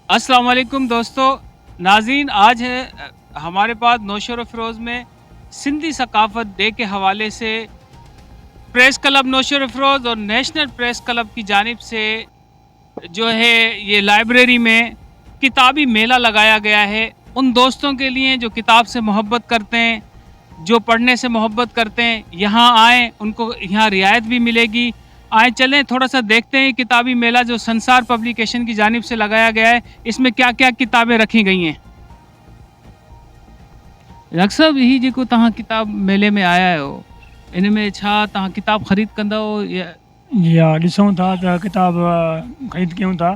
अस्सलाम वालेकुम दोस्तों, नाज़रीन, आज है हमारे पास नौशर फ़रोज़ में सिंधी सकाफ़त डे के हवाले से प्रेस क्लब नौशर फ़रोज़ और नेशनल प्रेस क्लब की जानिब से जो है ये लाइब्रेरी में किताबी मेला लगाया गया है। उन दोस्तों के लिए जो किताब से मोहब्बत करते हैं, जो पढ़ने से मोहब्बत करते हैं, यहाँ आएँ, उनको यहाँ रियायत भी मिलेगी। आए चलें थोड़ा सा देखते हैं किताबी मेला जो संसार पब्लिकेशन की जानिब से लगाया गया है, इसमें क्या क्या किताबें रखी गई हैं। डॉक्टर साहब, ही जेको तव्हां किताब मेले में आया आहियो, इन में छा तव्हां किताब ख़रीद कंदव या? जी हाँ, ॾिसूं था त किताब ख़रीद कयूं था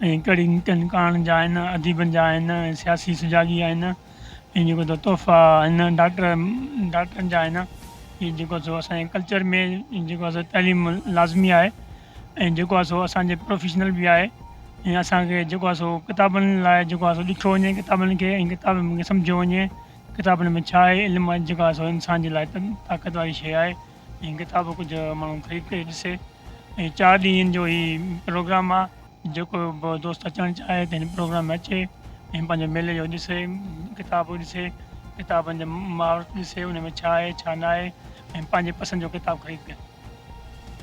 ऐं कहिड़ी कहाणियुनि जा आहिनि, अदीबनि जा आहिनि, सियासी सुजाॻी आहिनि ऐं जेको त तोहफ़ा आहिनि डॉक्टरनि जा आहिनि। हीअ जेको सो असांजे कल्चर में जेको आहे तइलीम लाज़मी आहे ऐं जेको आहे सो असांजे प्रोफेशनल बि आहे ऐं असांखे जेको आहे सो किताबनि लाइ जेको आहे सो ॾिठो वञे किताबनि खे ऐं किताबनि खे सम्झो वञे किताबनि में छा आहे। इल्मु जेको आहे सो इंसान जे लाइ ताक़त वारी शइ आहे ऐं किताब कुझु माण्हू ख़रीद करे ॾिसे। ऐं 4 ॾींहंनि जो ही प्रोग्राम आहे, जेको बि दोस्त अचणु चाहे त हिन प्रोग्राम में अचे ऐं पंहिंजे मेले जो ॾिसे, किताब ॾिसे, किताबनि जो महावत ॾिसे, उन में छा आहे छा न आहे ऐं पंहिंजे पसंदि जो किताब ख़रीद करे।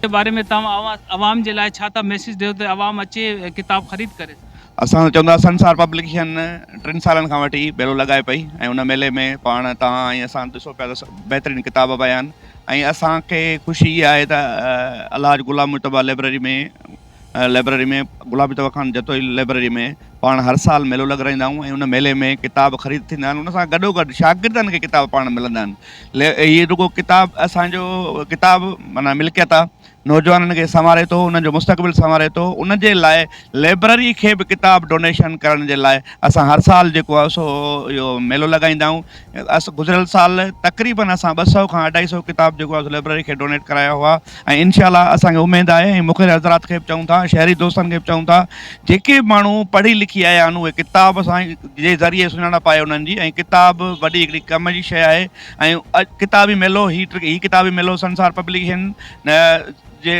के बारे में तव्हां आवाम जे लाइ छा था मैसेज ॾियो त आवाम अचे किताब ख़रीद करे? असां चवंदा संसार पब्लिकेशन 3 सालनि खां वठी मेलो लॻाए पई ऐं उन मेले में पाण तव्हां ऐं असां ॾिसो पिया त बहितरीनु किताब पिया आहिनि ऐं असांखे ख़ुशी इहा आहे त अलहाज गुलाम मुर्तबा लाइब्रेरी में गुलाम मुर्तबा ख़ान जतोई लाइब्रेरी में पाण हर साल मेलो लॻाईंदा आहियूं ऐं उन मेले में किताब ख़रीद थींदा आहिनि। उन सां गॾोगॾु शागिर्दनि खे किताब पाण मिलंदा आहिनि। इहे रुॻो किताब असांजो किताब माना मिल्कियत आहे, नौजवाननि खे संवारे थो, उन्हनि जो मुस्तक़बिल संवारे थो। उन जे लाइ लाइब्रेरी खे बि किताब डोनेशन करण जे लाइ असां हर साल जेको आहे सो इहो मेलो लॻाईंदा आहियूं। गुज़िरियल साल तक़रीबन असां 200 खां 250 किताब जेको आहे लाइब्रेरी खे डोनेट कराया हुआ ऐं इनशाला असांखे उमेदु आहे ऐं मुख़िर हज़रात खे बि चऊं था, शहरी दोस्तनि खे बि चऊं था, जेके माण्हू पढ़ी लिखी आया आहिनि उहे किताब जे ज़रिए सुञाणप आहे उन्हनि जी, ऐं किताब वॾी हिकिड़ी कम जी शइ आहे। ऐं किताबी मेलो ही किताबी मेलो संसार पब्लिकेशन जे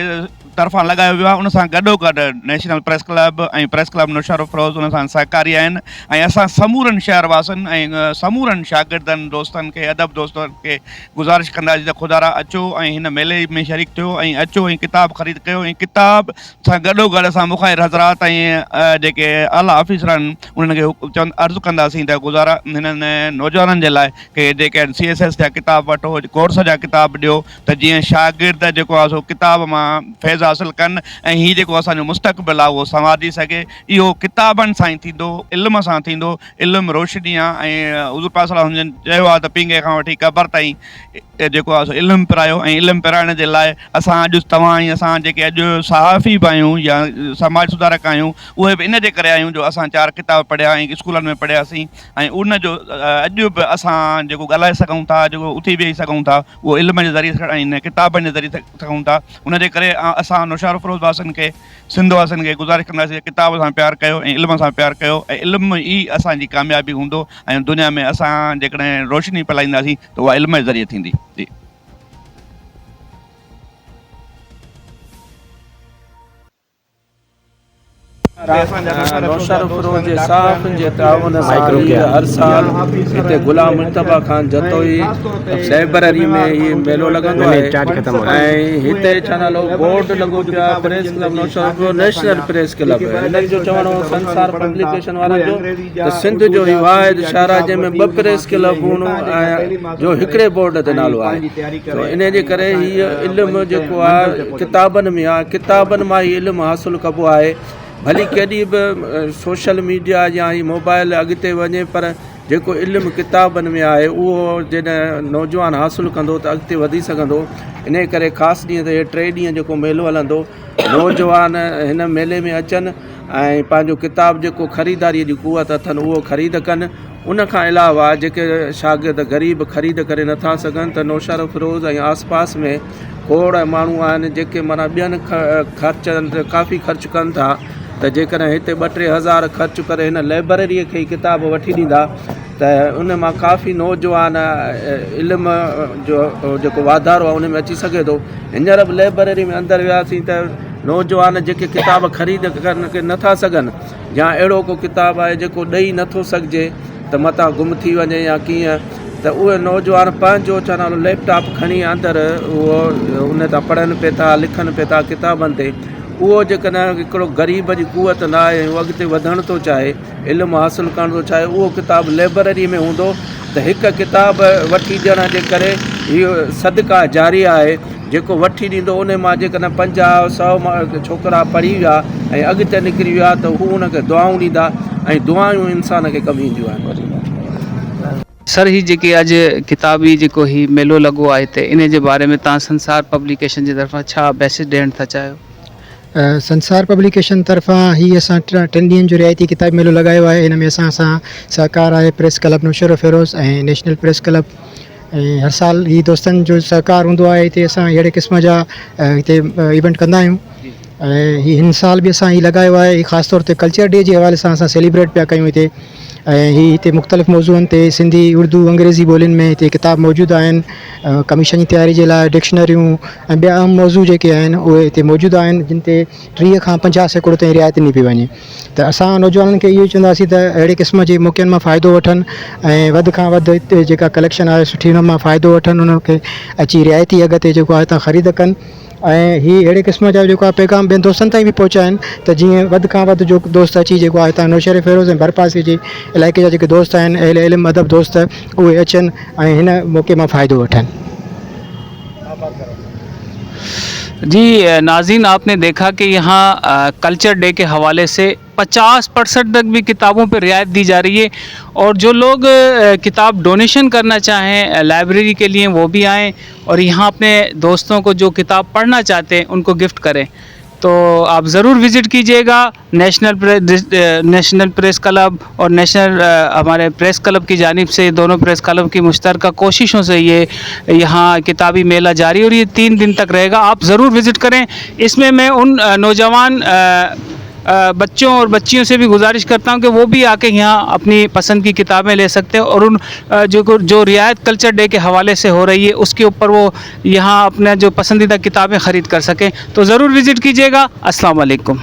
तरफ़ां लॻायो वियो आहे। उन सां गॾोगॾु नेशनल प्रेस क्लब ऐं प्रेस क्लब नौशर फ़रोज़ उन सां सहकारी आहिनि ऐं असां समूरनि शहरवासियुनि ऐं समूरनि शागिर्दनि दोस्तनि खे अदब दोस्तनि खे गुज़ारिश कंदासीं त ख़ुदारा अचो ऐं हिन मेले में शरीक थियो ऐं अचो ऐं किताब ख़रीद कयो। ऐं किताब सां गॾोगॾु असां मुख़ाइर हज़रात ऐं जेके आला ऑफिसर आहिनि उन्हनि खे अर्ज़ु कंदासीं त गुज़ारा हिननि नौजवाननि जे लाइ के जेके आहिनि CSS जा किताब वठो, कोर्स जा किताब ॾियो त जीअं शागिर्द जेको आहे सो किताब मां फैज़ हासिलु कनि ऐं हीअ जेको असांजो मुस्तक़बिल आहे उहो संवारी सघे। इहो किताबनि सां ई थींदो, इल्म सां थींदो। इल्मु रोशनी आहे ऐं हुज़ूर पाक सल्लल्लाहु अलैहि वसल्लम चयो आहे त पींगे खां वठी क़बर ताईं जेको आहे सो इल्मु पिरायो ऐं इल्मु पिराइण जे लाइ असां अॼु तव्हां ऐं असां जेके अॼु सहाफ़ी बि आहियूं या समाज सुधारक आहियूं उहे बि इन जे करे आहियूं जो असां 4 किताब पढ़िया ऐं स्कूलनि में पढ़ियासीं ऐं उन जो अॼु बि असां जेको ॻाल्हाए सघूं था, जेको उथी वेही सघूं था, उहो इल्म जे ज़रिए ऐं किताबनि जे ज़रिए सघूं था। उन जे करे असां नौशर फ़रोज़ वासियुनि खे, सिंध वासियुनि खे गुज़ारिश कंदासीं किताब सां प्यारु कयो ऐं इल्म सां प्यारु कयो ऐं इल्मु ई असांजी कामयाबी हूंदो ऐं दुनिया में असां जेकॾहिं रोशनी फैलाईंदासीं त उहा इल्म जे ज़रिए थींदी। जी नौशर फ़रोज़ जे साफ़िन जे ताउन सां हर साल हिते गुलाम मुर्तबा ख़ान जतोई लाइब्रेरी में ये मेलो लॻंदो आहे ऐं हिते छा नालो बोर्ड लॻो पियो आहे press club नौशर Feroze national press club. हिननि जो चवणो संसार पब्लिकेशन वारनि जो त सिंध जो ही वाहिद शहर आहे जंहिंमें 2 प्रेस क्लब ऐं जो हिकिड़े बोर्ड ते नालो आहे। त इन जे करे हीअ इल्मु जेको आहे किताबनि में आहे, किताबनि मां ई इल्मु हासिलु कबो आहे। भली केॾी बि सोशल मीडिया या ही मोबाइल अॻिते वञे पर जेको इल्मु किताबनि में आहे उहो जॾहिं नौजवान हासिलु कंदो त अॻिते वधी सघंदो। इन करे ख़ासि ॾींहं ते 3 ॾींहं जेको मेलो हलंदो, नौजवान हिन मेले में अचनि ऐं पंहिंजो किताब जेको ख़रीदारीअ जी क़ुवत अथनि उहो ख़रीद कनि। उन खां अलावा जेके शागिर्द ग़रीब ख़रीद करे नथा सघनि त नौशर फ़रोज़ ऐं आसपास में खोड़ माण्हू आहिनि जेके माना ॿियनि ख़र्चनि ते काफ़ी ख़र्चु कनि था त जेकॾहिं हिते 2-3 हज़ार ख़र्चु करे हिन लाइब्रेरीअ खे ई किताब वठी ॾींदा त उन मां काफ़ी नौजवान इल्म जो जेको वाधारो आहे उन में अची सघे थो। हींअर बि लाइब्रेरी में अंदरि वियासीं त नौजवान जेके किताब ख़रीद के नथा सघनि या अहिड़ो को किताब आहे जेको ॾेई नथो सघिजे त मथां गुम थी वञे या कीअं, त उहे नौजवान पंहिंजो चवंदा लैपटॉप खणी अंदरि उहो उन तां पढ़नि पिए था, लिखनि पिए था किताबनि ते। उहो जेकॾहिं हिकिड़ो ग़रीब जी कुवत न आहे, उहो अॻिते वधणु थो चाहे, इल्मु हासिलु करणु थो चाहे, उहो किताबु लाइब्रेरी में हूंदो त हिकु किताब वठी ॾियण जे करे इहो सदका जारी आहे। जेको वठी ॾींदो उन मां जेकॾहिं 50-100 छोकिरा पढ़ी विया ऐं अॻिते निकिरी विया त हू हुनखे दुआऊं ॾींदा ऐं दुआऊं इंसान खे कमु ईंदियूं आहिनि। सर ही जेकी अॼु किताबी जेको ही मेलो लॻो आहे त इन जे बारे में तव्हां संसार पब्लिकेशन जे तरफ़ां छा मैसेज ॾियणु था चाहियो? संसार पब्लिकेशन तरफ़ां ही असां 3 ॾींहंनि जो रियायती किताब मेलो लॻायो आहे। इन में असां सहकार आहे प्रेस क्लब नौशर फ़िरोज़ ऐं नेशनल प्रेस क्लब, ऐं हर साल ही दोस्तनि जो सहकार हूंदो आहे। हिते असां अहिड़े क़िस्म जा हिते इवेंट कंदा आहियूं ऐं हिन साल बि असां ही लॻायो आहे। ख़ासि तौर ते कल्चर डे जे हवाले सां असां सेलिब्रेट पिया कयूं हिते। ऐं हिते मुख़्तलिफ़ मौज़ूअनि ते सिंधी, उर्दू, अंग्रेज़ी ॿोलियुनि में हिते किताब मौजूदु आहिनि। कमीशन जी तयारी जे लाइ डिक्शनरियूं ऐं ॿिया अहम मौज़ू जेके आहिनि उहे हिते मौजूदु आहिनि, जिन ते 30 खां 50% ताईं रिआयत ॾिनी पई वञे। त असां नौजवाननि खे इहो चवंदासीं त अहिड़े क़िस्म जे मौक़नि मां फ़ाइदो वठनि ऐं वधि खां वधि हिते जेका कलेक्शन आहे सुठी हुन मां फ़ाइदो वठनि, उनखे अची रिआयती अघ ते जेको आहे हितां ख़रीद कनि ऐं ही अहिड़े क़िस्म जा जेको आहे पैगाम ॿियनि दोस्तनि ताईं बि पहुचाइनि त जीअं वधि खां वधि जो दोस्त अची जेको आहे हितां नौशहर फ़िरोज़ ऐं भरपासे जे इलाइक़े जा जेके दोस्त आहिनि, अहिल इल्मु अदब दोस्त, उहे अचनि ऐं हिन मौक़े मां फ़ाइदो वठनि। जी नाज़रीन, आपने देखा कि यहाँ कल्चर डे के हवाले से 50% तक भी किताबों पर रियायत दी जा रही है और जो लोग किताब डोनेशन करना चाहें लाइब्रेरी के लिए वो भी आएँ और यहाँ अपने दोस्तों को जो किताब पढ़ना चाहते हैं उनको गिफ्ट करें। तो आप ज़रूर विज़िट कीजिएगा नेशनल प्रेस क्लब और नेशनल हमारे प्रेस क्लब की जानिब से, दोनों प्रेस क्लब की मुश्तरका कोशिशों से ये यहाँ किताबी मेला जारी और ये 3 दिन तक रहेगा। आप ज़रूर विज़िट करें। इसमें मैं उन नौजवान बच्चों और बच्चियों से भी गुजारिश करता हूं कि वो भी आके यहाँ अपनी पसंद की किताबें ले सकते हैं और उन जो रियायत कल्चर डे के हवाले से हो रही है उसके ऊपर वो यहाँ अपना जो पसंदीदा किताबें ख़रीद कर सकें। तो ज़रूर विज़िट कीजिएगा। अस्सलाम वालेकुम।